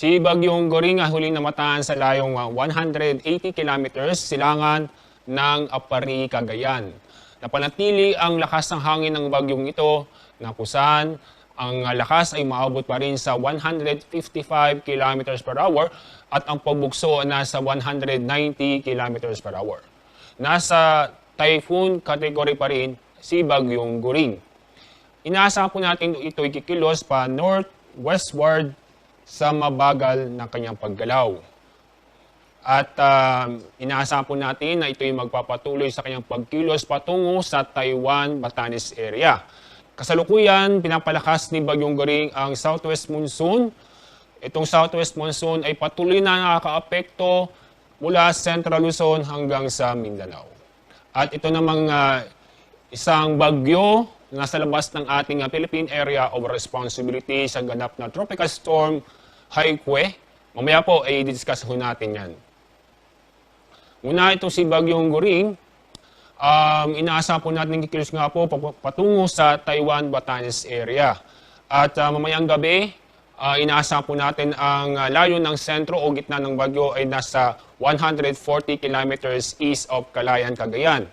Si Bagyong Goring huling namataan sa layong 180 kilometers silangan ng Apari, Cagayan. Napanatili ang lakas ng hangin ng bagyong ito na kusan ang lakas ay maabot pa rin sa 155 kilometers per hour at ang pagbugso nasa 190 kilometers per hour. Nasa typhoon category pa rin si Bagyong Goring. Inaasahan po natin ito'y kikilos pa northwestward sa mabagal na kanyang paggalaw. At inaasahan po natin na ito'y magpapatuloy sa kanyang pagkilos patungo sa Taiwan, Batanes area. Kasalukuyan, pinapalakas ni Bagyong Goring ang southwest monsoon. Itong southwest monsoon ay patuloy na nakakaapekto mula Central Luzon hanggang sa Mindanao. At ito namang isang bagyo nasa labas ng ating Philippine Area of Responsibility sa ganap na Tropical Storm Haikwe. Mamaya po ay i-discuss ho natin yan. Una, ito si Bagyong Goring. Inaasahan po natin kikilos nga po patungo sa Taiwan, Batanes area. At mamayang gabi, inaasahan po natin ang layo ng sentro o gitna ng bagyo ay nasa 140 kilometers east of Calayan, Cagayan.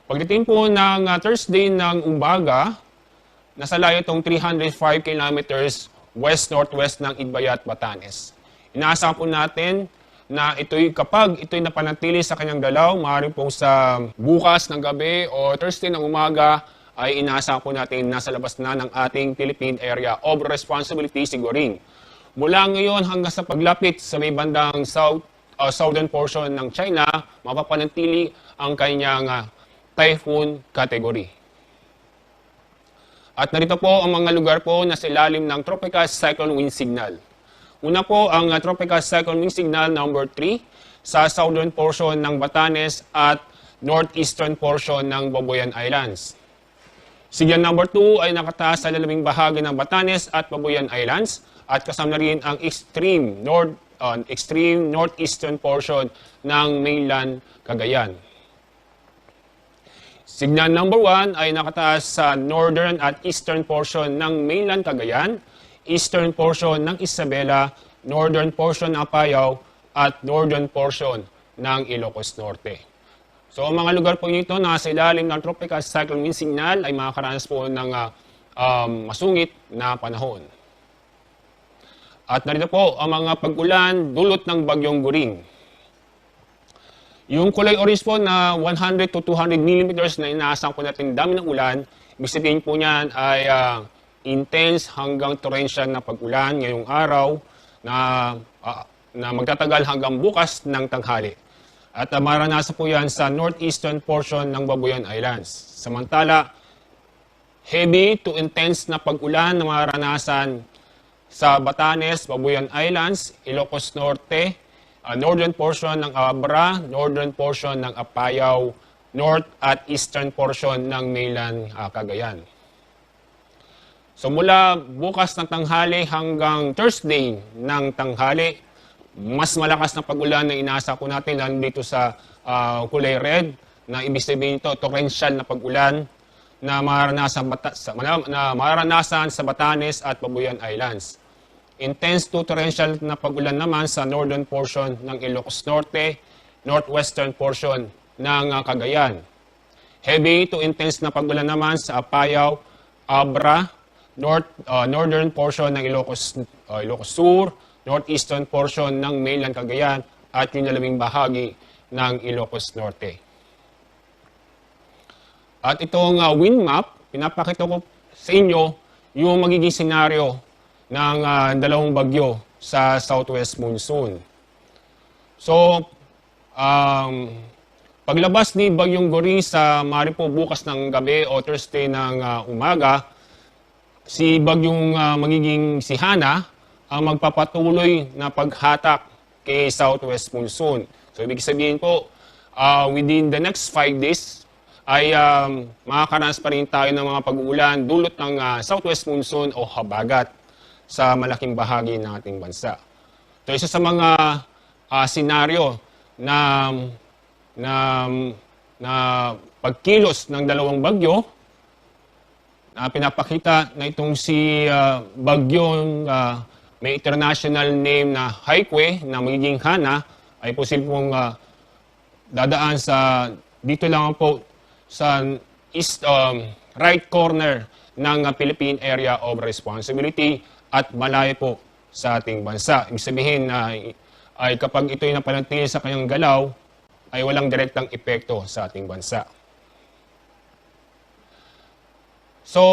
Pagdating po ng Thursday ng umaga, nasa layo itong 305 kilometers west-northwest ng Itbayat, Batanes. Inaasahan po natin na kapag ito'y napanatili sa kanyang dalaw, maaaring po sa bukas ng gabi o Thursday ng umaga, ay inaasahan po natin nasa labas na ng ating Philippine Area of Responsibility si Goring. Mula ngayon hanggang sa paglapit sa may bandang southern portion ng China, mapapanatili ang kanyang typhoon category. At narito po ang mga lugar po na sa ilalim ng Tropical Cyclone Wind Signal. Una po ang Tropical Cyclone Wind Signal number 3 sa southern portion ng Batanes at northeastern portion ng Babuyan Islands. Signal number 2 ay nakataas sa lalabing bahagi ng Batanes at Babuyan Islands at kasama rin ang extreme northeastern portion ng mainland Cagayan. Signal number 1 ay nakataas sa northern at eastern portion ng mainland Cagayan, eastern portion ng Isabela, northern portion ng Apayao, at northern portion ng Ilocos Norte. So ang mga lugar po nito na sa ilalim ng Tropical Cyclone Wind Signal ay makakaranas po ng masungit na panahon. At narito po ang mga pag-ulan dulot ng Bagyong Goring. Yung kulay orange po na 100 to 200 millimeters na inaasahan po natin dami ng ulan, ibig sabihin po niyan ay intense hanggang torrential na pag-ulan ngayong araw na magtatagal hanggang bukas ng tanghali. At maranasan po yan sa northeastern portion ng Babuyan Islands. Samantala, heavy to intense na pag-ulan na maranasan sa Batanes, Babuyan Islands, Ilocos Norte, northern portion ng Abra, northern portion ng Apayao, north at eastern portion ng mainland Cagayan. So mula bukas ng tanghali hanggang Thursday ng tanghali, mas malakas na pag-ulan na inaasa po natin dito sa kulay red, na ibig sabihin ito, torrential na pag-ulan na maranasan sa Batanes at Babuyan Islands. Intense to torrential na pag-ulan naman sa northern portion ng Ilocos Norte, northwestern portion ng Cagayan. Heavy to intense na pag-ulan naman sa Apayao, Abra, northern portion ng Ilocos Sur, northeastern portion ng mainland Cagayan, at yung lalabing bahagi ng Ilocos Norte. At itong wind map, pinapakita ko sa inyo yung magiging senaryo ng dalawang bagyo sa southwest monsoon. So, paglabas ni Bagyong Goring sa maaari po bukas ng gabi o Thursday ng umaga, si Bagyong magiging si Hana ang magpapatuloy na paghatak kay southwest monsoon. So, ibig sabihin po, within the next 5 days, ay makakaranas pa rin tayo ng mga pag-uulan dulot ng southwest monsoon o habagat sa malaking bahagi ng ating bansa. So, isa sa mga senaryo na pagkilos ng dalawang bagyo na pinapakita na itong si bagyong may international name na Haikwe na magiging Hana ay posible pong dadaan sa dito lang po sa east right corner ng Philippine Area of Responsibility at malayo po sa ating bansa. Ibig sabihin na ay kapag ito'y napanatili sa kanyang galaw, ay walang direktang epekto sa ating bansa. So,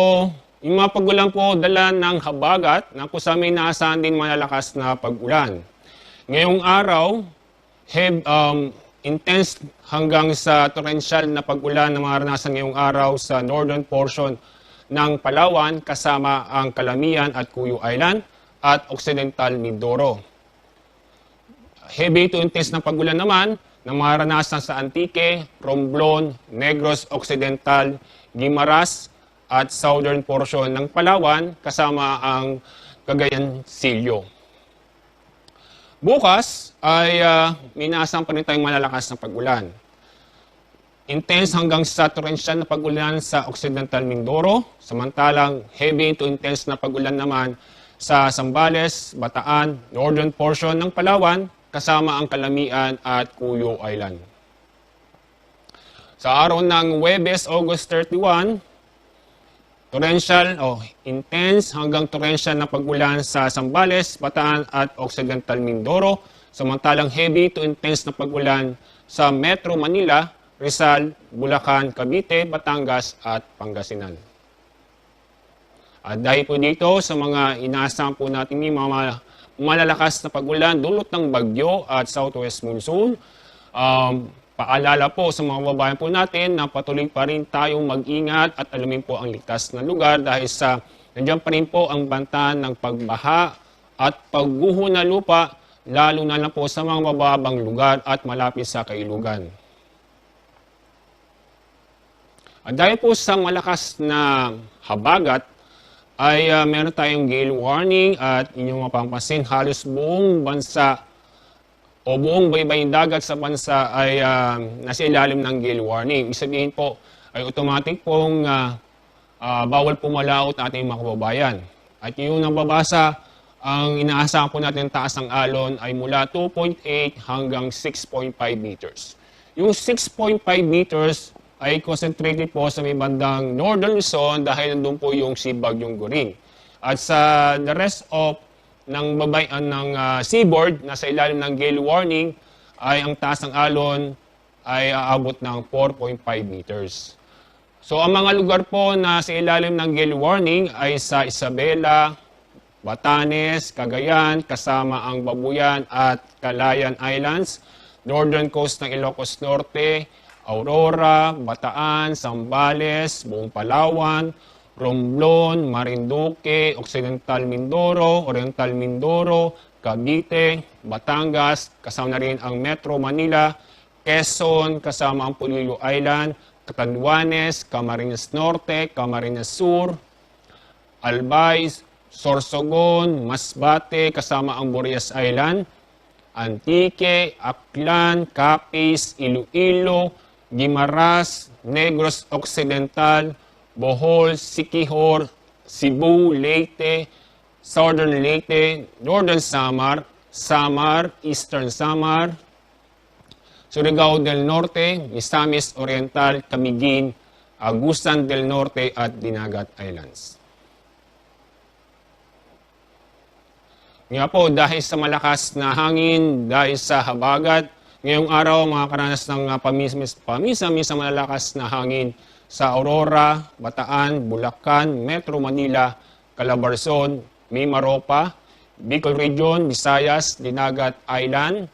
yung mga pag-ulan po dala ng habagat na kung sa may naasahan din malalakas na pag-ulan. Ngayong araw, intense hanggang sa torrential na pag-ulan na maranasan ngayong araw sa northern portion ng Palawan kasama ang Calamian at Cuyo Island at Occidental Mindoro. Heavy to intense na pag-ulan naman na maranasan sa Antique, Romblon, Negros Occidental, Guimaras at southern portion ng Palawan kasama ang Cagayan Silio. Bukas ay minasang pa rin tayong malalakas na pag-ulan. Intense hanggang sa torrential na pag-ulan sa Occidental Mindoro, samantalang heavy to intense na pag-ulan naman sa Zambales, Bataan, northern portion ng Palawan, kasama ang Calamian at Cuyo Island. Sa araw ng Huwebes, August 31, intense hanggang torrential na pag-ulan sa Zambales, Bataan at Occidental Mindoro, samantalang heavy to intense na pag-ulan sa Metro Manila, Rizal, Bulacan, Cavite, Batangas at Pangasinan. At dahil po dito sa mga inaasahan po natin mga malalakas na pag-ulan dulot ng bagyo at southwest monsoon, paalala po sa mga babayan po natin na patuloy pa rin tayong mag-ingat at alamin po ang ligtas na lugar dahil sa nandiyan pa rin po ang banta ng pagbaha at pagguho na lupa lalo na lang po sa mga mababang lugar at malapit sa kailugan. At dahil po sa malakas na habagat ay meron tayong gale warning at inyong mapapansin halos buong bansa o buong baybaying dagat sa bansa ay nasa ilalim ng gale warning. Ibig sabihin po ay automatic pong bawal pumalaot ating mga kababayan. At yung nababasa, ang inaasahan po natin taas ng alon ay mula 2.8 hanggang 6.5 meters. Yung 6.5 meters ay concentrated po sa may bandang Northern Luzon dahil nandun po yung si Bagyong Goring. At sa the rest of ng babayan ng seaboard na sa ilalim ng gale warning ay ang taas ng alon ay aabot ng 4.5 meters. So ang mga lugar po na sa ilalim ng gale warning ay sa Isabela, Batanes, Cagayan, kasama ang Babuyan at Calayan Islands, northern coast ng Ilocos Norte, Aurora, Bataan, Zambales, buong Palawan, Romblon, Marinduque, Occidental Mindoro, Oriental Mindoro, Cavite, Batangas, kasama na rin ang Metro Manila, Quezon, kasama ang Polillo Island, Catanduanes, Camarines Norte, Camarines Sur, Albay, Sorsogon, Masbate, kasama ang Burias Island, Antique, Aklan, Capiz, Iloilo, Guimaras, Negros Occidental, Bohol, Siquijor, Cebu, Leyte, Southern Leyte, Northern Samar, Eastern Samar, Surigao del Norte, Misamis Oriental, Camiguin, Agusan del Norte at Dinagat Islands. Nga po, dahil sa malakas na hangin, dahil sa habagat, ngayong araw makakaranas ng pamisa-misa malalakas na hangin sa Aurora, Bataan, Bulacan, Metro Manila, Calabarzon, Mimaropa, Bicol Region, Visayas, Dinagat Island,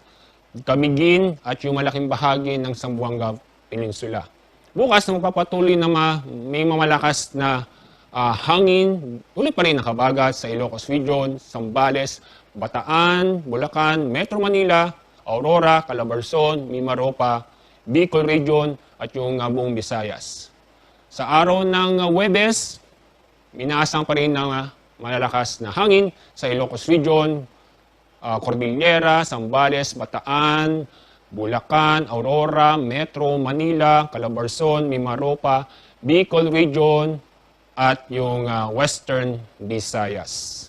Camiguin at yung malaking bahagi ng Zamboanga Peninsula. Bukas na magpapatuloy na may mamalakas na hangin, tuloy pa rin nakabagat sa Ilocos Region, Zambales, Bataan, Bulacan, Metro Manila, Aurora, Calabarzon, Mimaropa, Bicol Region at yung buong Visayas. Sa araw ng Huwebes, inaasang pa rin ng malalakas na hangin sa Ilocos Region, Cordillera, Zambales, Bataan, Bulacan, Aurora, Metro Manila, Calabarzon, Mimaropa, Bicol Region, at yung Western Visayas.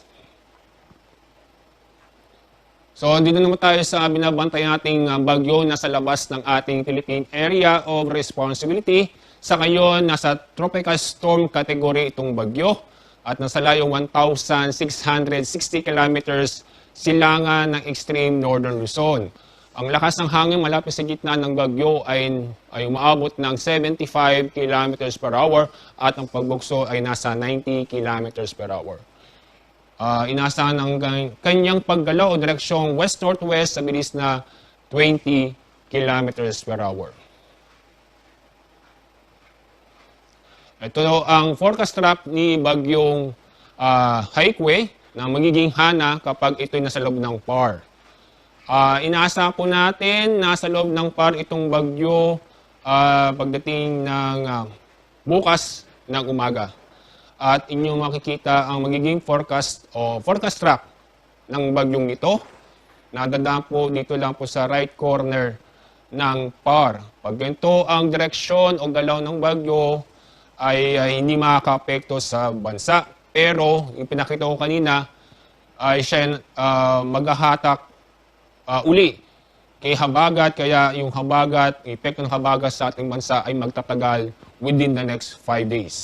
So, dito naman tayo sa binabantay nating bagyo na sa labas ng ating Philippine Area of Responsibility. Sa ngayon, nasa Tropical Storm category itong bagyo at nasa layong 1,660 kilometers silangan ng extreme northern Luzon. Ang lakas ng hangin malapit sa gitna ng bagyo ay umaabot ng 75 kilometers per hour at ang pagbugso ay nasa 90 kilometers per hour. Inaasahan ang kanyang paggalaw o direksyong west-northwest sa bilis na 20 kilometers per hour. Ito ang forecast trap ni bagyong Haikwe na magiging hana kapag ito'y nasa loob ng PAR. Inaasahan po natin nasa loob ng PAR itong bagyo pagdating ng bukas ng umaga. At inyong makikita ang magiging forecast o forecast track ng bagyong ito. Nadadaan po dito lang po sa right corner ng PAR. Pag ganito ang direksyon o galaw ng bagyo ay hindi makaka-apekto sa bansa. Pero yung pinakita ko kanina ay siya maghahatak uli kay habagat. Kaya yung habagat, epekto ng habagat sa ating bansa ay magtatagal within the next 5 days.